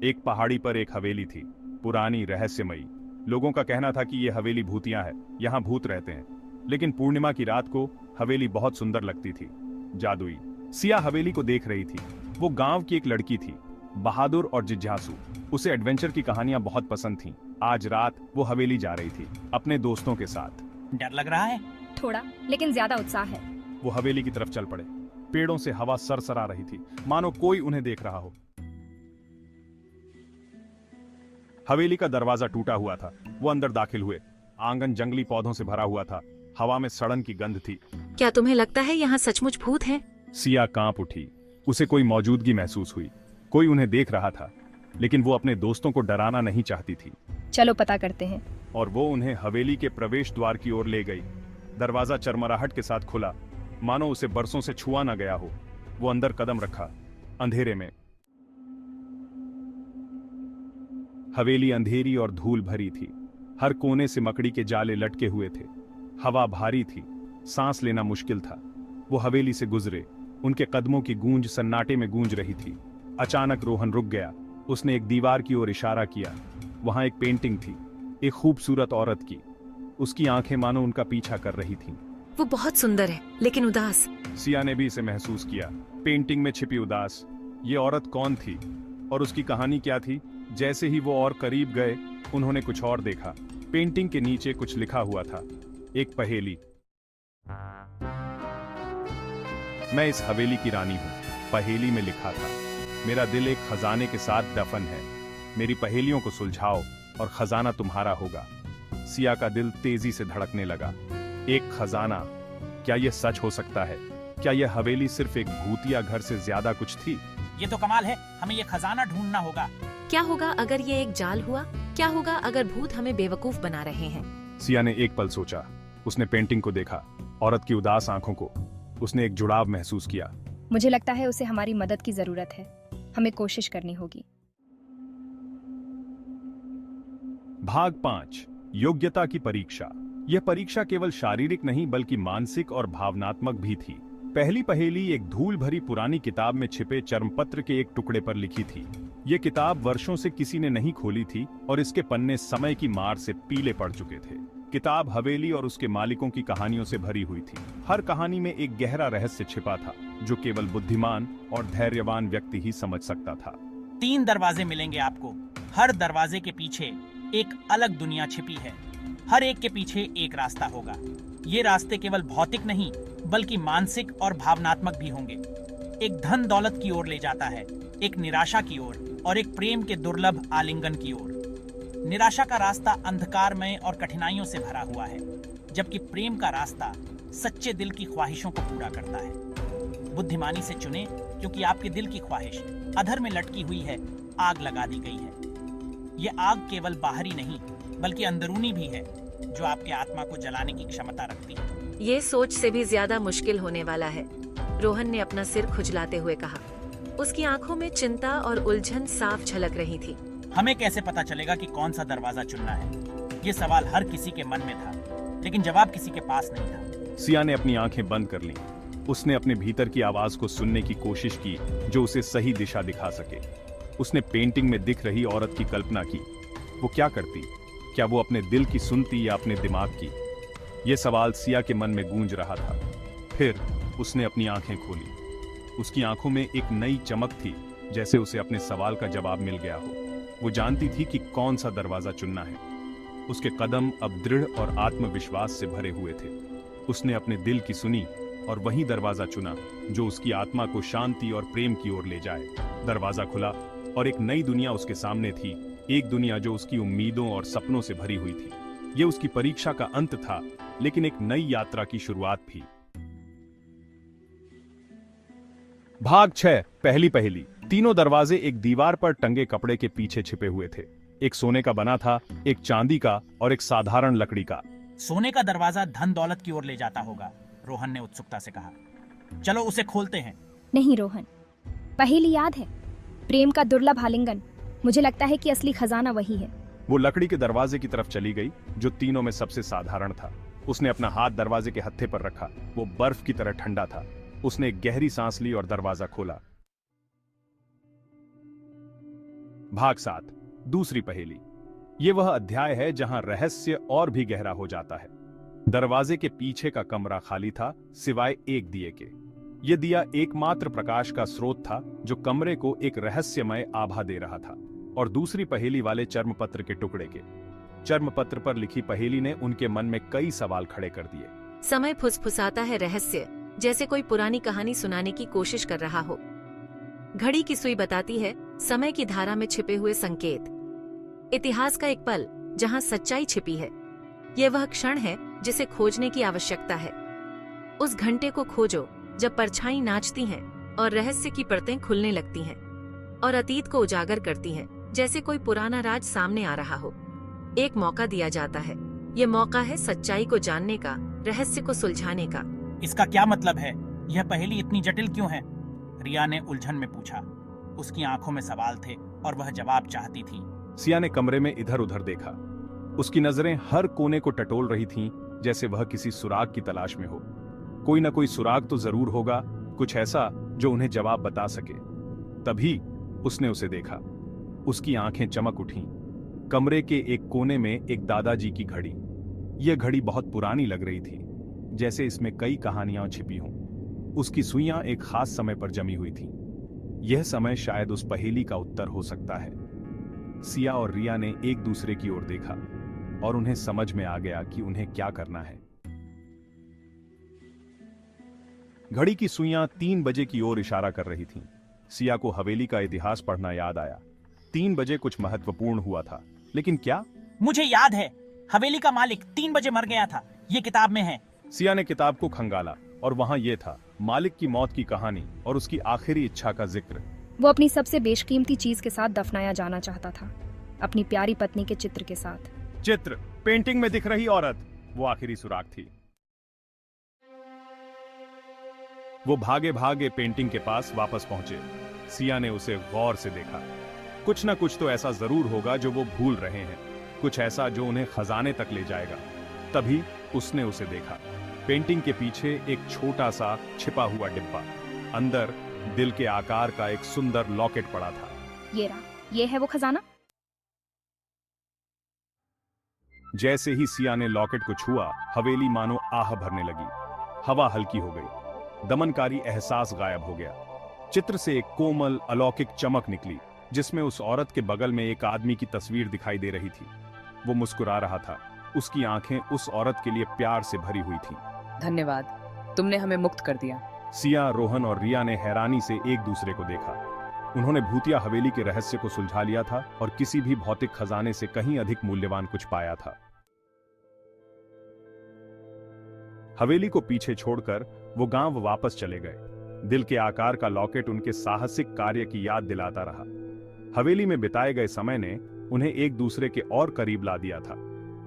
एक पहाड़ी पर एक हवेली थी, पुरानी, रहस्यमयी। लोगों का कहना था कि यह हवेली भूतिया है, यहाँ भूत रहते हैं। लेकिन पूर्णिमा की रात को हवेली बहुत सुंदर लगती थी, जादुई। सिया हवेली को देख रही थी। वो गांव की एक लड़की थी, बहादुर और जिज्ञासु। उसे एडवेंचर की कहानियां बहुत पसंद थीं। आज रात वो हवेली जा रही थी, अपने दोस्तों के साथ। डर लग रहा है? थोड़ा, लेकिन ज्यादा उत्साह है। वो हवेली की तरफ चल पड़े। पेड़ों से हवा सरसरा रही थी, मानो कोई उन्हें देख रहा हो। हवेली का दरवाजा टूटा हुआ था। वो अंदर दाखिल हुए। आंगन जंगली पौधों से भरा हुआ था। हवा में सड़न की गंध थी। क्या तुम्हें लगता है यहाँ सचमुच भूत हैं? सिया कांप उठी। उसे कोई मौजूदगी महसूस हुई। कोई उन्हें देख रहा था, लेकिन वो अपने दोस्तों को डराना नहीं चाहती थी। चलो पता करते हैं। और वो उन्हें हवेली के प्रवेश द्वार की ओर ले गई। दरवाजा चरमराहट के साथ खुला, मानो उसे बरसों से छुआ न गया हो। वो अंदर कदम रखा। अंधेरे में हवेली अंधेरी और धूल भरी थी। हर कोने से मकड़ी के जाले लटके हुए थे। हवा भारी थी, सांस लेना मुश्किल था। वो हवेली से गुजरे। उनके कदमों की गूंज सन्नाटे में गूंज रही थी। अचानक रोहन रुक गया। उसने एक दीवार की ओर इशारा किया। वहां एक पेंटिंग थी, एक खूबसूरत औरत की। उसकी आंखें मानो उनका पीछा कर रही थीं। वो बहुत सुंदर है, लेकिन उदास। सिया ने भी इसे महसूस किया। पेंटिंग में छिपी उदास। ये औरत कौन थी और उसकी कहानी क्या थी? जैसे ही वो और करीब गए, उन्होंने कुछ और देखा। पेंटिंग के नीचे कुछ लिखा हुआ था, एक पहेली। मैं इस हवेली की रानी हूं। पहेली में लिखा था, मेरा दिल एक खजाने के साथ दफन है। मेरी पहेलियों को सुलझाओ और खजाना तुम्हारा होगा। सिया का दिल तेजी से धड़कने लगा। एक खजाना, क्या यह सच हो सकता है? क्या यह हवेली सिर्फ एक भूतिया घर से ज्यादा कुछ थी? ये तो कमाल है। हमें ये खजाना ढूंढना होगा। क्या होगा अगर ये एक जाल हुआ? क्या होगा अगर भूत हमें बेवकूफ बना रहे हैं? सिया ने एक पल सोचा। उसने पेंटिंग को देखा, औरत की उदास आंखों को। उसने एक जुड़ाव महसूस किया। मुझे लगता है उसे हमारी मदद की जरूरत है। हमें कोशिश करनी होगी। भाग 5, योग्यता की परीक्षा। यह परीक्षा केवल शारीरिक नहीं बल्कि मानसिक और भावनात्मक भी थी। पहली पहेली एक धूल भरी पुरानी किताब में छिपे चर्मपत्र के एक टुकड़े पर लिखी थी। ये किताब वर्षों से किसी ने नहीं खोली थी और इसके पन्ने समय की मार से पीले पड़ चुके थे। किताब हवेली और उसके मालिकों की कहानियों से भरी हुई थी। हर कहानी में एक गहरा रहस्य छिपा था, जो केवल बुद्धिमान और धैर्यवान व्यक्ति ही समझ सकता था। 3 दरवाजे मिलेंगे आपको। हर दरवाजे के पीछे एक अलग दुनिया छिपी है। हर एक के पीछे एक रास्ता होगा। ये रास्ते केवल भौतिक नहीं बल्कि मानसिक और भावनात्मक भी होंगे। एक धन दौलत की ओर ले जाता है, एक निराशा की ओर और एक प्रेम के दुर्लभ आलिंगन की ओर। निराशा का रास्ता अंधकारमय और कठिनाइयों से भरा हुआ है, जबकि प्रेम का रास्ता सच्चे दिल की ख्वाहिशों को पूरा करता है। बुद्धिमानी से चुने, क्योंकि आपके दिल की ख्वाहिश अधर में लटकी हुई है, आग लगा दी गई है। ये आग केवल बाहरी नहीं बल्कि अंदरूनी भी है, जो आपके आत्मा को जलाने की क्षमता रखती है। ये सोच से भी ज्यादा मुश्किल होने वाला है, रोहन ने अपना सिर खुजलाते हुए कहा। उसकी आंखों में चिंता और उलझन साफ झलक रही थी। हमें कैसे पता चलेगा कि कौन सा दरवाजा चुनना है? ये सवाल हर किसी के मन में था, लेकिन जवाब किसी के पास नहीं था। सिया ने अपनी आंखें बंद कर लीं। उसने अपने भीतर की आवाज को सुनने की कोशिश की, जो उसे सही दिशा दिखा सके। उसने पेंटिंग में दिख रही औरत की कल्पना की। वो क्या करती? क्या वो अपने दिल की सुनती या अपने दिमाग की? यह सवाल सिया के मन में गूंज रहा था। फिर उसने अपनी आंखें खोली। उसकी आंखों में एक नई चमक थी, जैसे उसे अपने सवाल का जवाब मिल गया हो। वो जानती थी कि कौन सा दरवाजा चुनना है। उसके कदम अब दृढ़ और आत्मविश्वास से भरे हुए थे। उसने अपने दिल की सुनी और वही दरवाजा चुना, जो उसकी आत्मा को शांति और प्रेम की ओर ले जाए। दरवाजा खुला और एक नई दुनिया उसके सामने थी। एक दुनिया जो उसकी उम्मीदों और सपनों से भरी हुई थी। यह उसकी परीक्षा का अंत था, लेकिन एक नई यात्रा की शुरुआत भी। भाग 6, पहली पहेली। तीनों दरवाजे एक दीवार पर टंगे कपड़े के पीछे छिपे हुए थे। एक सोने का बना था, एक चांदी का और एक साधारण लकड़ी का। सोने का दरवाजा धन दौलत की ओर ले जाता होगा, रोहन ने उत्सुकता से कहा। चलो उसे खोलते हैं। नहीं रोहन, पहेली याद है? प्रेम का दुर्लभ आलिंगन। मुझे लगता है कि असली खजाना वही है। वो लकड़ी के दरवाजे की तरफ चली गई, जो तीनों में सबसे साधारण था। उसने अपना हाथ दरवाजे के हत्थे पर रखा। वो बर्फ की तरह ठंडा था। उसने एक गहरी सांस ली और दरवाजा खोला। भाग 7, दूसरी पहेली। ये वह अध्याय है जहां रहस्य और भी गहरा हो जाता है। दरवाजे के पीछे का कमरा खाली था, सिवाय एक दिए के। यह दिया एकमात्र प्रकाश का स्रोत था जो कमरे को एक रहस्यमय आभा दे रहा था। और दूसरी पहेली वाले चर्मपत्र के टुकड़े के। चर्मपत्र पर लिखी पहेली ने उनके मन में कई सवाल खड़े कर दिए। समय फुसफुसाता है रहस्य, जैसे कोई पुरानी कहानी सुनाने की कोशिश कर रहा हो। घड़ी की सुई बताती है समय की धारा में छिपे हुए संकेत। इतिहास का एक पल जहां सच्चाई छिपी है। यह वह क्षण है जिसे खोजने की आवश्यकता है। उस घंटे को खोजो जब परछाई नाचती हैं और रहस्य की परतें खुलने लगती हैं और अतीत को उजागर करती हैं, जैसे कोई पुराना राज सामने आ रहा हो। एक मौका दिया जाता है। ये मौका है सच्चाई को जानने का, रहस्य को सुलझाने का। इसका क्या मतलब है? यह पहेली इतनी जटिल क्यों है? रिया ने उलझन में पूछा। उसकी आंखों में सवाल थे और वह जवाब चाहती थी। सिया ने कमरे में इधर उधर देखा। उसकी नजरें हर कोने को टटोल रही थीं, जैसे वह किसी सुराग की तलाश में हो। कोई ना कोई सुराग तो जरूर होगा, कुछ ऐसा जो उन्हें जवाब बता सके। तभी उसने उसे देखा। उसकी आंखें चमक उठीं। कमरे के एक कोने में एक दादाजी की घड़ी। यह घड़ी बहुत पुरानी लग रही थी, जैसे इसमें कई कहानियां छिपी हों। उसकी सुइयां एक खास समय पर जमी हुई थीं। यह समय शायद उस पहेली का उत्तर हो सकता है। सिया और रिया ने एक दूसरे की ओर देखा और उन्हें समझ में आ गया कि उन्हें क्या करना है। घड़ी की सुइयां 3 बजे की ओर इशारा कर रही थीं। सिया को हवेली का इतिहास पढ़ना याद आया। 3 बजे कुछ महत्वपूर्ण हुआ था, लेकिन क्या? मुझे याद है, हवेली का मालिक 3 बजे मर गया था। ये किताब में है। सिया ने किताब को खंगाला और वहां यह था, मालिक की मौत की कहानी और उसकी आखिरी इच्छा का जिक्र। वो अपनी सबसे बेशकीमती चीज के साथ दफनाया जाना चाहता था, अपनी प्यारी पत्नी के चित्र के साथ। चित्र, पेंटिंग में दिख रही औरत, वो आखिरी सुराग थी। वो भागे भागे पेंटिंग के पास वापस पहुंचे। सिया ने उसे गौर से देखा। कुछ ना कुछ तो ऐसा जरूर होगा जो वो भूल रहे हैं, कुछ ऐसा जो उन्हें खजाने तक ले जाएगा। तभी उसने उसे देखा। पेंटिंग के पीछे एक छोटा सा छिपा हुआ डिब्बा, अंदर दिल के आकार का एक सुंदर लॉकेट पड़ा था। ये रहा, ये है वो खजाना। जैसे ही सिया ने लॉकेट को छुआ, हवेली मानो आह भरने लगी। हवा हल्की हो गई, दमनकारी एहसास गायब हो गया। चित्र से एक कोमल अलौकिक चमक निकली, जिसमें उस औरत के बगल में एक आदमी की तस्वीर दिखाई दे रही थी। वो मुस्कुरा रहा था। उसकी आंखें उस औरत के लिए प्यार से भरी हुई थीं। धन्यवाद, तुमने हमें मुक्त कर दिया। सिया, रोहन और रिया ने हैरानी से एक दूसरे को देखा। उन्होंने भूतिया हवेली के रहस्य को सुलझा लिया था और किसी भी भौतिक खजाने से कहीं अधिक मूल्यवान कुछ पाया था। हवेली को पीछे छोड़कर वो गांव वापस चले गए। दिल के आकार का लॉकेट उनके साहसिक कार्य की याद दिलाता रहा। हवेली में बिताए गए समय ने उन्हें एक दूसरे के और करीब ला दिया था।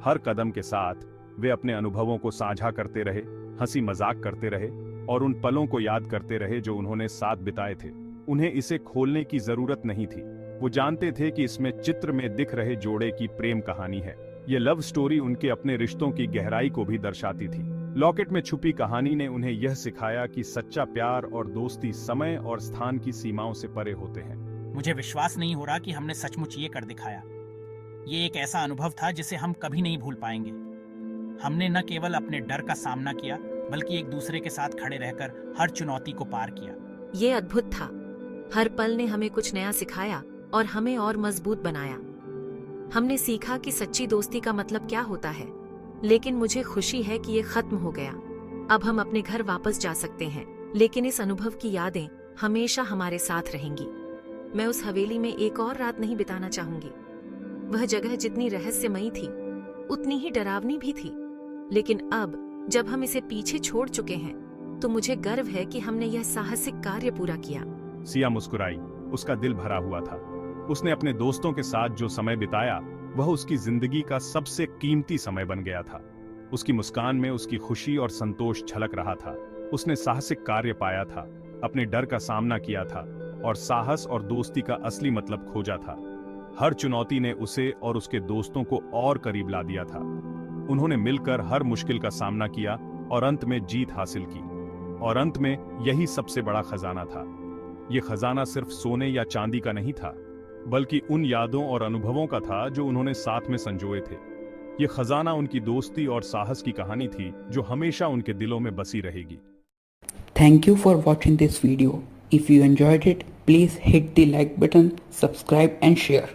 हर कदम के साथ वे अपने अनुभवों को साझा करते रहे, हंसी मजाक करते रहे और उन पलों को याद करते रहे जो उन्होंने साथ बिताए थे। उन्हें इसे खोलने की जरूरत नहीं थी। वो जानते थे कि इसमें चित्र में दिख रहे जोड़े की प्रेम कहानी है। ये लव स्टोरी उनके अपने रिश्तों की गहराई को भी दर्शाती थी। लॉकेट में छुपी कहानी ने उन्हें यह सिखाया कि सच्चा प्यार और दोस्ती समय और स्थान की सीमाओं से परे होते हैं। मुझे विश्वास नहीं हो रहा कि हमने सचमुच ये कर दिखाया। ये एक ऐसा अनुभव था जिसे हम कभी नहीं भूल पाएंगे। हमने न केवल अपने डर का सामना किया, बल्कि एक दूसरे के साथ खड़े रहकर हर चुनौती को पार किया। ये अद्भुत था। हर पल ने हमें कुछ नया सिखाया और हमें और मजबूत बनाया। हमने सीखा कि सच्ची दोस्ती का मतलब क्या होता है। लेकिन मुझे खुशी है कि ये खत्म हो गया। अब हम अपने घर वापस जा सकते हैं, लेकिन इस अनुभव की यादें हमेशा हमारे साथ रहेंगी। मैं उस हवेली में एक और रात नहीं बिताना चाहूंगी। वह जगह जितनी रहस्यमयी थी, उतनी ही डरावनी भी थी। लेकिन अब जब हम इसे पीछे छोड़ चुके हैं, तो मुझे गर्व है कि हमने यह साहसिक कार्य पूरा किया। सिया मुस्कुराई। उसका दिल भरा हुआ था। उसने अपने दोस्तों के साथ जो समय बिताया, वह उसकी जिंदगी का सबसे कीमती समय बन गया था। उसकी मुस्कान में उसकी खुशी और संतोष झलक रहा था। उसने साहसिक कार्य पाया था, अपने डर का सामना किया था और साहस और दोस्ती का असली मतलब खोजा था। हर चुनौती ने उसे और उसके दोस्तों को और करीब ला दिया था। उन्होंने मिलकर हर मुश्किल का सामना किया और अंत में जीत हासिल की। और अंत में यही सबसे बड़ा खजाना था। यह खजाना सिर्फ सोने या चांदी का नहीं था। बल्कि उन यादों और अनुभवों का था जो उन्होंने साथ में संजोए थे। ये खजाना उनकी दोस्ती और साहस की कहानी थी जो हमेशा उनके दिलों में बसी रहेगी। Thank you for watching this video. If you enjoyed it, please hit the like button, subscribe and share.